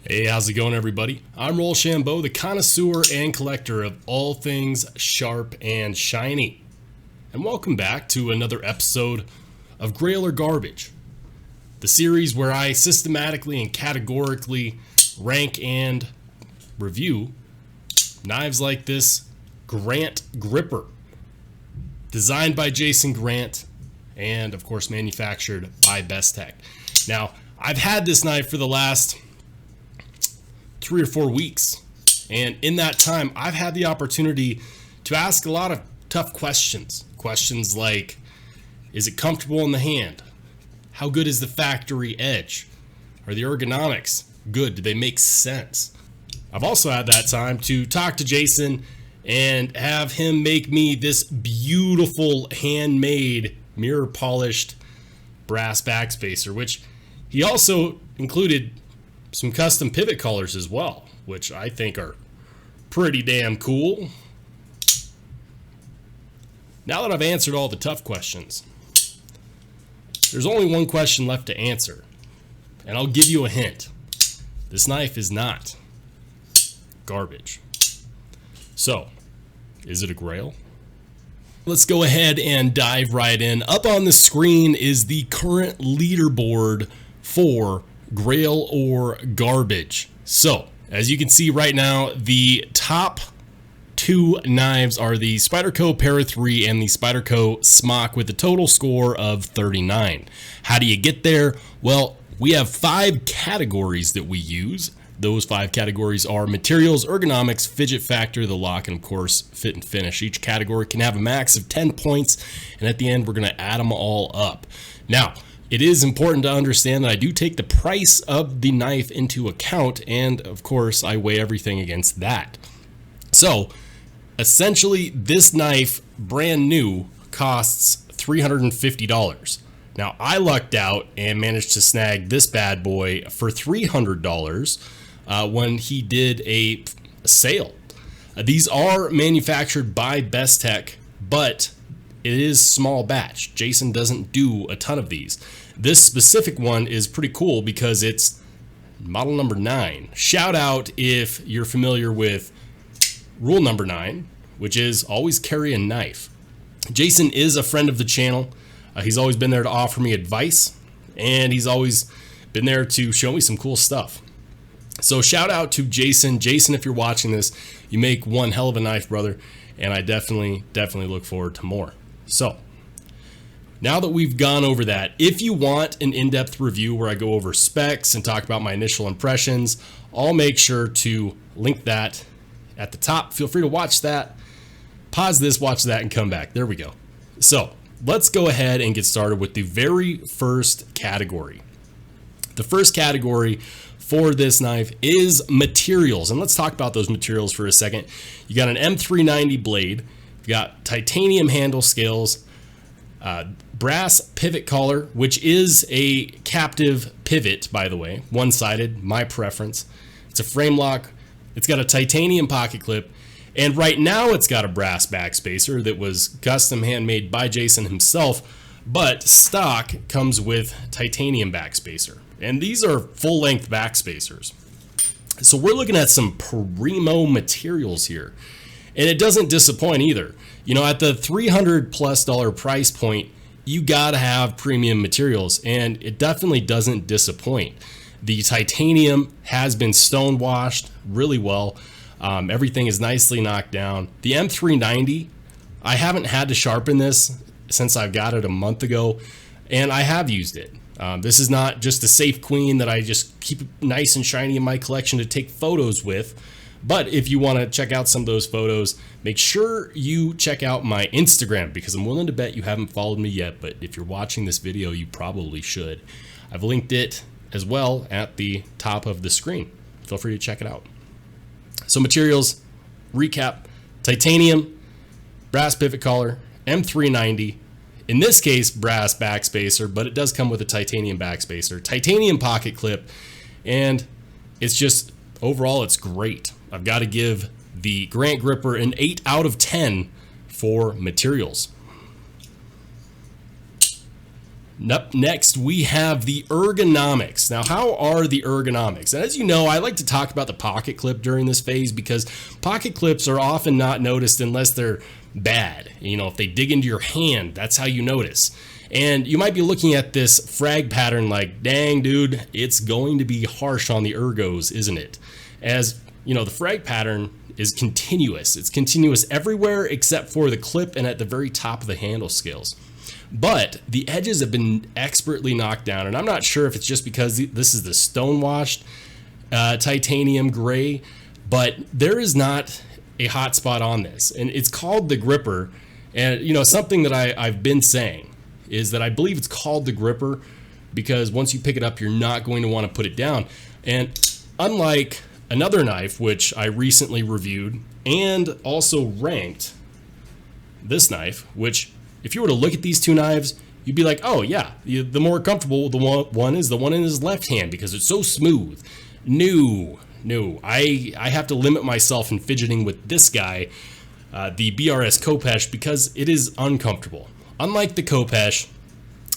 Hey, how's it going, everybody? I'm Rollshambo, the connoisseur and collector of all things sharp and shiny. And welcome back to another episode of Grail or Garbage, the series where I systematically and categorically rank and review knives like this Grant Gripper, designed by Jason Grant and of course manufactured by Bestech. Now, I've had this knife for the last 3 or 4 weeks, and in that time I've had the opportunity to ask a lot of tough questions like, is it comfortable in the hand? How good is the factory edge? Are the ergonomics good? Do they make sense? I've also had that time to talk to Jason and have him make me this beautiful handmade mirror polished brass backspacer, which he also included some custom pivot colors as well, which I think are pretty damn cool. Now that I've answered all the tough questions, there's only one question left to answer, and I'll give you a hint. This knife is not garbage. So, is it a Grail? Let's go ahead and dive right in. Up on the screen is the current leaderboard for Grail or Garbage. So, as you can see right now, the top 2 knives are the Spyderco Para 3 and the Spyderco Smock with a total score of 39. How do you get there? Well, we have 5 categories that we use. Those 5 categories are materials, ergonomics, fidget factor, the lock, and of course, fit and finish. Each category can have a max of 10 points, and at the end, we're going to add them all up. Now, it is important to understand that I do take the price of the knife into account, and of course, I weigh everything against that. So, essentially, this knife, brand new, costs $350. Now, I lucked out and managed to snag this bad boy for $300 when he did a sale. These are manufactured by Bestech, but it is small batch. Jason doesn't do a ton of these. This specific one is pretty cool because it's model number 9. Shout out if you're familiar with rule number 9, which is always carry a knife. Jason is a friend of the channel. He's always been there to offer me advice, and he's always been there to show me some cool stuff. So shout out to Jason. Jason, if you're watching this, you make one hell of a knife, brother, and I definitely look forward to more. So, now that we've gone over that, if you want an in-depth review where I go over specs and talk about my initial impressions, I'll make sure to link that at the top. Feel free to watch that. Pause this, watch that, and come back. There we go. So, let's go ahead and get started with the very first category. The first category for this knife is materials, and let's talk about those materials for a second. You got an M390 blade. You got titanium handle scales, brass pivot collar, which is a captive pivot, by the way, one-sided, my preference. It's a frame lock. It's got a titanium pocket clip, and right now it's got a brass backspacer that was custom handmade by Jason himself, but stock comes with titanium backspacer, and these are full-length backspacers. So we're looking at some primo materials here. And it doesn't disappoint either. You know, at the $300+ price point, you gotta have premium materials, and it definitely doesn't disappoint. The titanium has been stone washed really well. Everything is nicely knocked down. The M390, I haven't had to sharpen this since I've got it a month ago, and I have used it. This is not just a safe queen that I just keep nice and shiny in my collection to take photos with. But if you want to check out some of those photos, make sure you check out my Instagram, because I'm willing to bet you haven't followed me yet, but if you're watching this video, you probably should. I've linked it as well at the top of the screen. Feel free to check it out. So materials, recap, titanium, brass pivot collar, M390, in this case, brass backspacer, but it does come with a titanium backspacer, titanium pocket clip, and it's just, overall, it's great. I've got to give the Grant Gripper an 8 out of 10 for materials. Up next, we have the ergonomics. Now, how are the ergonomics? And as you know, I like to talk about the pocket clip during this phase because pocket clips are often not noticed unless they're bad. You know, if they dig into your hand, that's how you notice. And you might be looking at this frag pattern like, dang, dude, it's going to be harsh on the ergos, isn't it? As you know, the frag pattern is continuous. It's continuous everywhere except for the clip and at the very top of the handle scales. But the edges have been expertly knocked down, and I'm not sure if it's just because this is the stone-washed titanium gray, but there is not a hot spot on this, and it's called the gripper. And you know, something that I've been saying is that I believe it's called the gripper because once you pick it up, you're not going to want to put it down. And unlike another knife, which I recently reviewed and also ranked, this knife, which if you were to look at these two knives, you'd be like, oh yeah, the more comfortable the one is the one in his left hand because it's so smooth. No, I have to limit myself in fidgeting with this guy, the BRS Khopesh, because it is uncomfortable. Unlike the Khopesh,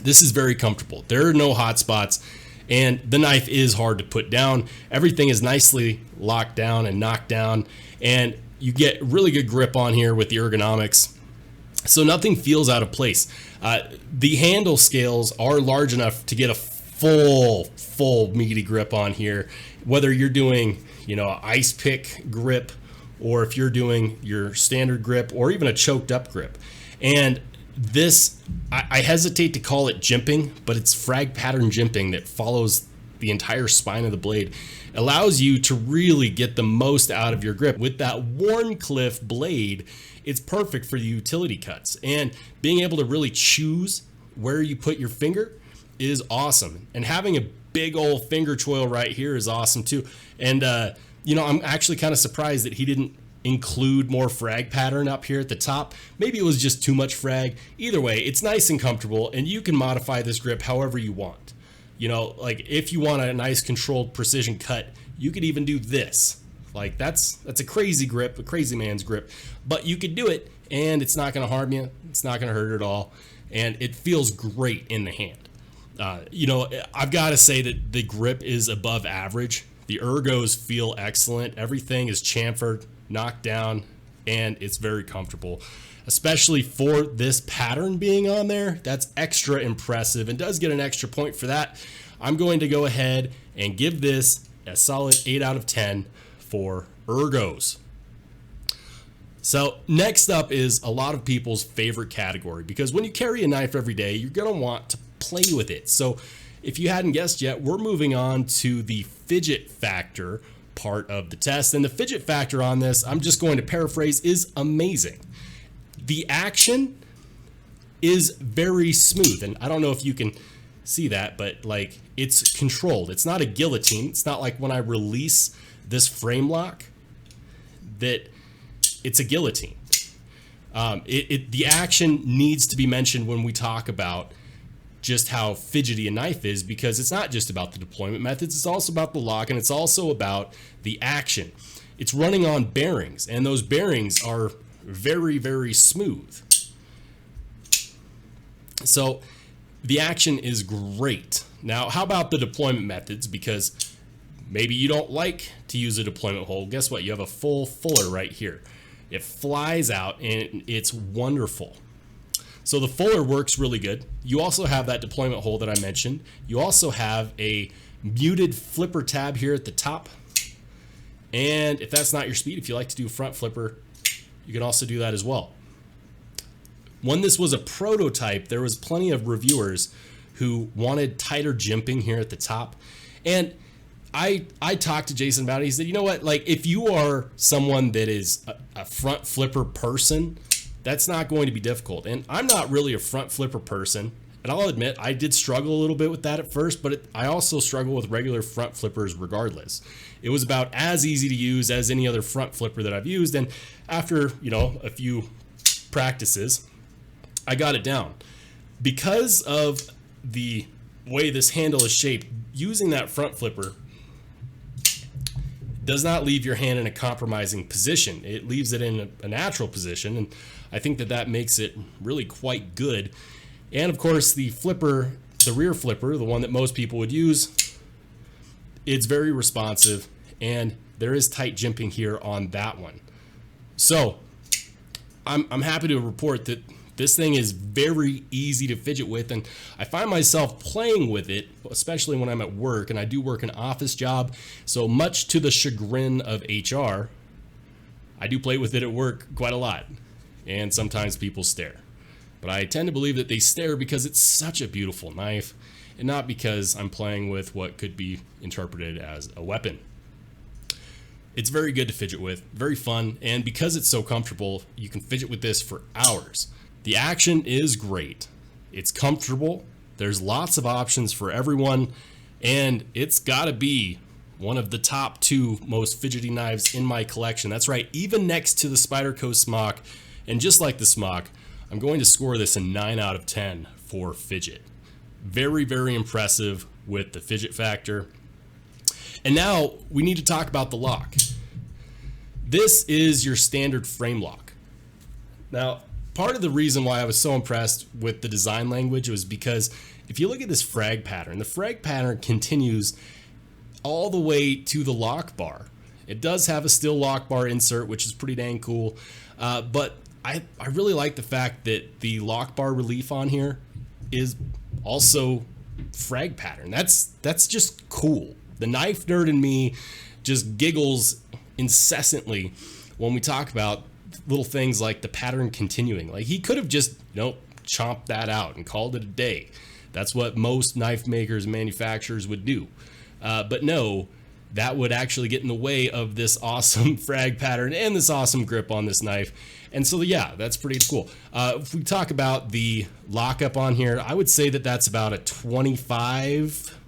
this is very comfortable. There are no hot spots, and the knife is hard to put down. Everything is nicely locked down and knocked down, and you get really good grip on here with the ergonomics. So nothing feels out of place. The handle scales are large enough to get a full meaty grip on here, whether you're doing, you know, ice pick grip, or if you're doing your standard grip, or even a choked up grip. And this, I hesitate to call it jimping, but it's frag pattern jimping that follows the entire spine of the blade. It allows you to really get the most out of your grip. With that Wharncliffe blade, it's perfect for the utility cuts, and being able to really choose where you put your finger is awesome. And having a big old finger choil right here is awesome too. And you know, I'm actually kind of surprised that he didn't include more frag pattern up here at the top. Maybe it was just too much frag. Either way, it's nice and comfortable, and you can modify this grip however you want. You know, like if you want a nice controlled precision cut, you could even do this. Like that's a crazy grip, a crazy man's grip, but you could do it and it's not going to harm you. It's not going to hurt at all. And it feels great in the hand. You know, I've got to say that the grip is above average. The ergos feel excellent. Everything is chamfered, knocked down, and it's very comfortable, especially for this pattern being on there. That's extra impressive and does get an extra point for that. I'm going to go ahead and give this a solid 8 out of 10 for ergos. So next up is a lot of people's favorite category, because when you carry a knife every day, you're going to want to play with it. So if you hadn't guessed yet, we're moving on to the Fidget Factor part of the test. And the Fidget Factor on this, I'm just going to paraphrase, is amazing. The action is very smooth, and I don't know if you can see that, but like it's controlled. It's not a guillotine. It's not like when I release this frame lock that it's a guillotine. The action needs to be mentioned when we talk about just how fidgety a knife is, because it's not just about the deployment methods, it's also about the lock, and it's also about the action. It's running on bearings, and those bearings are very, very smooth. So the action is great. Now, how about the deployment methods? Because maybe you don't like to use a deployment hole. Guess what? You have a full fuller right here. It flies out and it's wonderful. So the fuller works really good. You also have that deployment hole that I mentioned. You also have a muted flipper tab here at the top. And if that's not your speed, if you like to do a front flipper, you can also do that as well. When this was a prototype, there was plenty of reviewers who wanted tighter jimping here at the top. And I talked to Jason about it. He said, you know what, like if you are someone that is a front flipper person, that's not going to be difficult. And I'm not really a front flipper person. And I'll admit, I did struggle a little bit with that at first, but I also struggle with regular front flippers regardless. It was about as easy to use as any other front flipper that I've used. And after, you know, a few practices, I got it down. Because of the way this handle is shaped, using that front flipper does not leave your hand in a compromising position. It leaves it in a natural position, and I think that makes it really quite good. And of course, the flipper the rear flipper, the one that most people would use, it's very responsive, and there is tight jimping here on that one. So I'm happy to report that this thing is very easy to fidget with, and I find myself playing with it, especially when I'm at work, and I do work an office job, so much to the chagrin of HR, I do play with it at work quite a lot, and sometimes people stare. But I tend to believe that they stare because it's such a beautiful knife, and not because I'm playing with what could be interpreted as a weapon. It's very good to fidget with, very fun, and because it's so comfortable, you can fidget with this for hours. The action is great. It's comfortable. There's lots of options for everyone, and it's gotta be one of the top 2 most fidgety knives in my collection. That's right, even next to the Spyderco Smock, and just like the Smock, I'm going to score this a 9 out of 10 for fidget. Very, very impressive with the fidget factor. And now we need to talk about the lock. This is your standard frame lock. Now, part of the reason why I was so impressed with the design language was because if you look at this frag pattern, the frag pattern continues all the way to the lock bar. It does have a steel lock bar insert, which is pretty dang cool. But I really like the fact that the lock bar relief on here is also frag pattern. That's just cool. The knife nerd in me just giggles incessantly when we talk about little things like the pattern continuing. Like, he could have just, chomped that out and called it a day. That's what most knife makers and manufacturers would do. But no, that would actually get in the way of this awesome frag pattern and this awesome grip on this knife. And so, yeah, that's pretty cool. If we talk about the lockup on here, I would say that that's about a 25,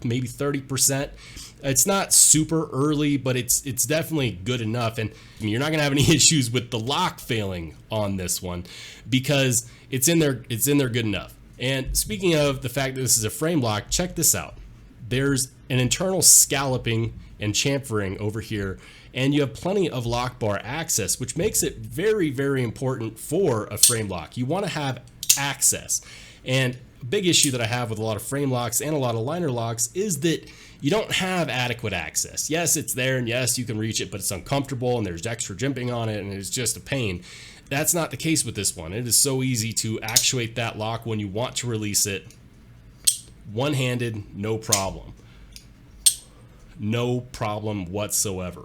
maybe 30%. It's not super early, but it's definitely good enough. And I mean, you're not gonna have any issues with the lock failing on this one because it's in there good enough. And speaking of the fact that this is a frame lock, check this out. There's an internal scalloping and chamfering over here, and you have plenty of lock bar access, which makes it very, very important for a frame lock. You want to have access. And a big issue that I have with a lot of frame locks and a lot of liner locks is that you don't have adequate access. Yes, it's there, and yes, you can reach it, but it's uncomfortable, and there's extra jimping on it, and it's just a pain. That's not the case with this one. It is so easy to actuate that lock when you want to release it. One-handed, no problem. No problem whatsoever.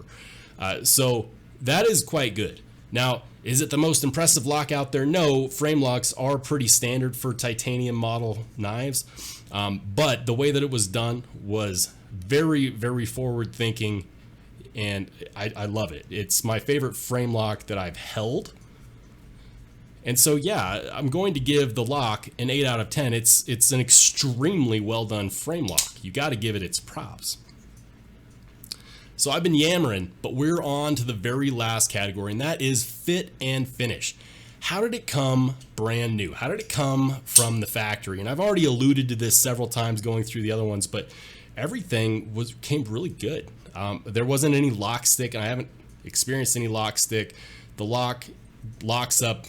So that is quite good. Now, is it the most impressive lock out there? No, frame locks are pretty standard for titanium model knives. But the way that it was done was very, very forward thinking, and I love it. It's my favorite frame lock that I've held. And so, yeah, I'm going to give the lock an 8 out of 10. It's an extremely well done frame lock. You got to give it its props. So I've been yammering, but we're on to the very last category, and that is fit and finish. How did it come brand new? How did it come from the factory? And I've already alluded to this several times going through the other ones, but everything came really good. There wasn't any lock stick, and I haven't experienced any lock stick. The lock locks up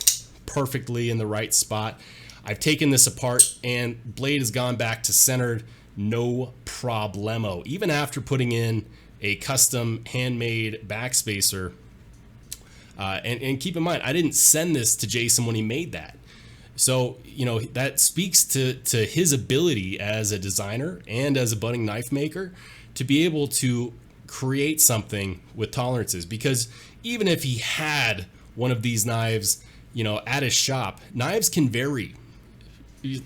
perfectly in the right spot. I've taken this apart, and blade has gone back to centered, no problemo. Even after putting in a custom handmade backspacer, and keep in mind, I didn't send this to Jason when he made that. So, that speaks to his ability as a designer and as a budding knife maker to be able to create something with tolerances. Because even if he had one of these knives, at his shop, knives can vary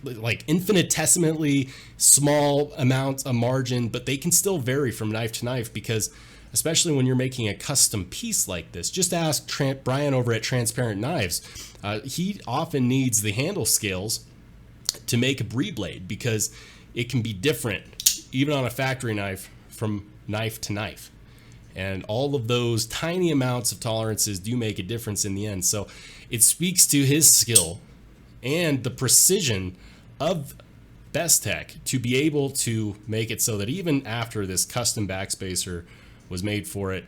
like infinitesimally small amounts of margin, but they can still vary from knife to knife, because especially when you're making a custom piece like this, just ask Brian over at Transparent Knives. He often needs the handle scales to make a brie blade because it can be different even on a factory knife from knife to knife. And all of those tiny amounts of tolerances do make a difference in the end. So it speaks to his skill and the precision of Bestech to be able to make it so that even after this custom backspacer was made for it,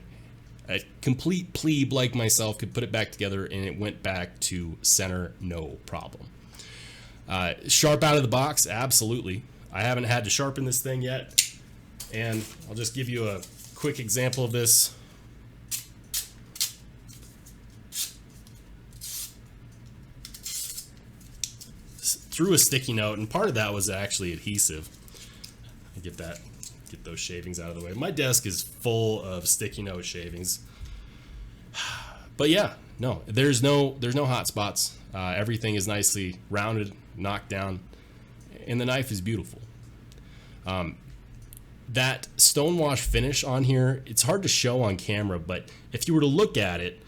a complete plebe like myself could put it back together and it went back to center, no problem. Sharp out of the box, absolutely. I haven't had to sharpen this thing yet, and I'll just give you a quick example of this. Threw a sticky note, and part of that was actually adhesive. Get those shavings out of the way. My desk is full of sticky note shavings. But yeah, no, there's no hot spots. Everything is nicely rounded, knocked down, and the knife is beautiful. That stonewash finish on here, it's hard to show on camera, but if you were to look at it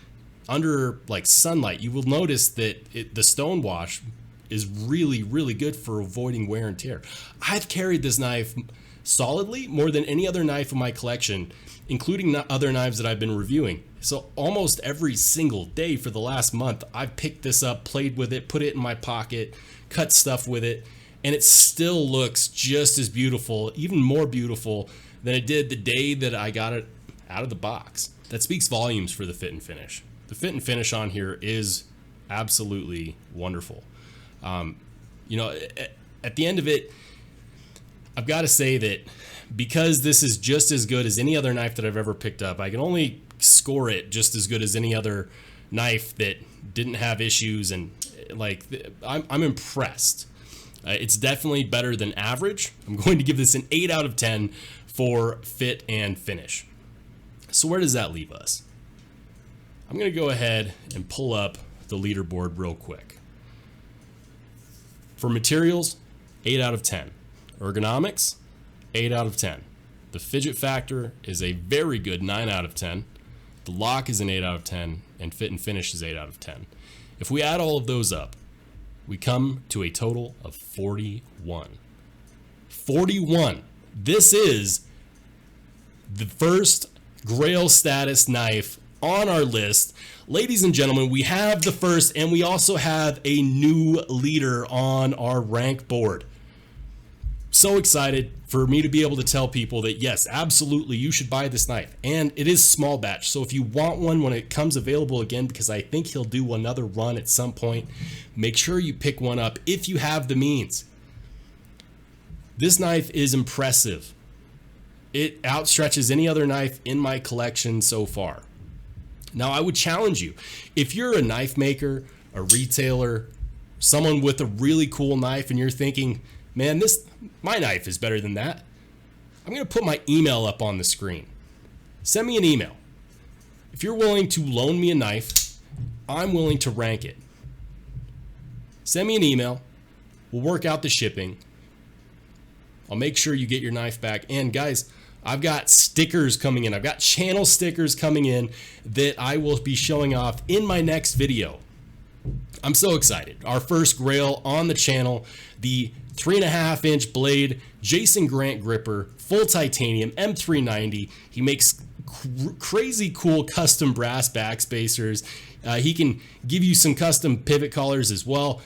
under like sunlight, you will notice that the stonewash is really, really good for avoiding wear and tear. I've carried this knife solidly more than any other knife in my collection, including other knives that I've been reviewing. So almost every single day for the last month, I've picked this up, played with it, put it in my pocket, cut stuff with it, and it still looks just as beautiful, even more beautiful than it did the day that I got it out of the box. That speaks volumes for the fit and finish. The fit and finish on here is absolutely wonderful. You know, at the end of it, I've got to say that because this is just as good as any other knife that I've ever picked up, I can only score it just as good as any other knife that didn't have issues, and like I'm impressed. It's definitely better than average. I'm going to give this an 8 out of 10 for fit and finish. So where does that leave us? I'm going to go ahead and pull up the leaderboard real quick. For materials, 8 out of 10. Ergonomics, 8 out of 10. The Fidget Factor is a very good 9 out of 10. The lock is an 8 out of 10, and fit and finish is 8 out of 10. If we add all of those up, we come to a total of 41. 41. This is the first Grail status knife on our list. Ladies and gentlemen, we have the first, and we also have a new leader on our rank board. So excited for me to be able to tell people that yes, absolutely, you should buy this knife. And it is small batch, so if you want one when it comes available again, because I think he'll do another run at some point, make sure you pick one up if you have the means. This knife is impressive. It outstretches any other knife in my collection so far. Now, I would challenge you, if you're a knife maker, a retailer, someone with a really cool knife, and you're thinking, man, my knife is better than that, I'm going to put my email up on the screen. Send me an email. If you're willing to loan me a knife, I'm willing to rank it. Send me an email. We'll work out the shipping. I'll make sure you get your knife back. And guys, I've got stickers coming in. I've got channel stickers coming in that I will be showing off in my next video. I'm so excited. Our first Grail on the channel, the 3.5-inch blade, Jason Grant gripper, full titanium, M390. He makes crazy cool custom brass backspacers. He can give you some custom pivot collars as well.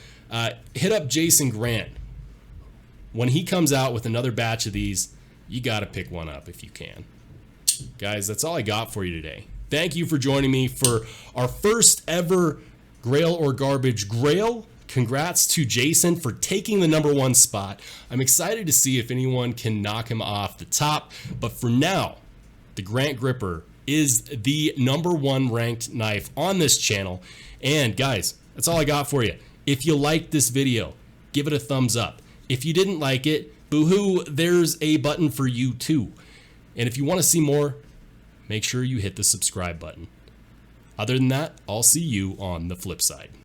Hit up Jason Grant. When he comes out with another batch of these, you got to pick one up if you can. Guys, that's all I got for you today. Thank you for joining me for our first ever Grail or Garbage Grail. Congrats to Jason for taking the #1 spot. I'm excited to see if anyone can knock him off the top. But for now, the Grant Gripper is the #1 ranked knife on this channel. And guys, that's all I got for you. If you liked this video, give it a thumbs up. If you didn't like it, boo-hoo, there's a button for you too. And if you want to see more, make sure you hit the subscribe button. Other than that, I'll see you on the flip side.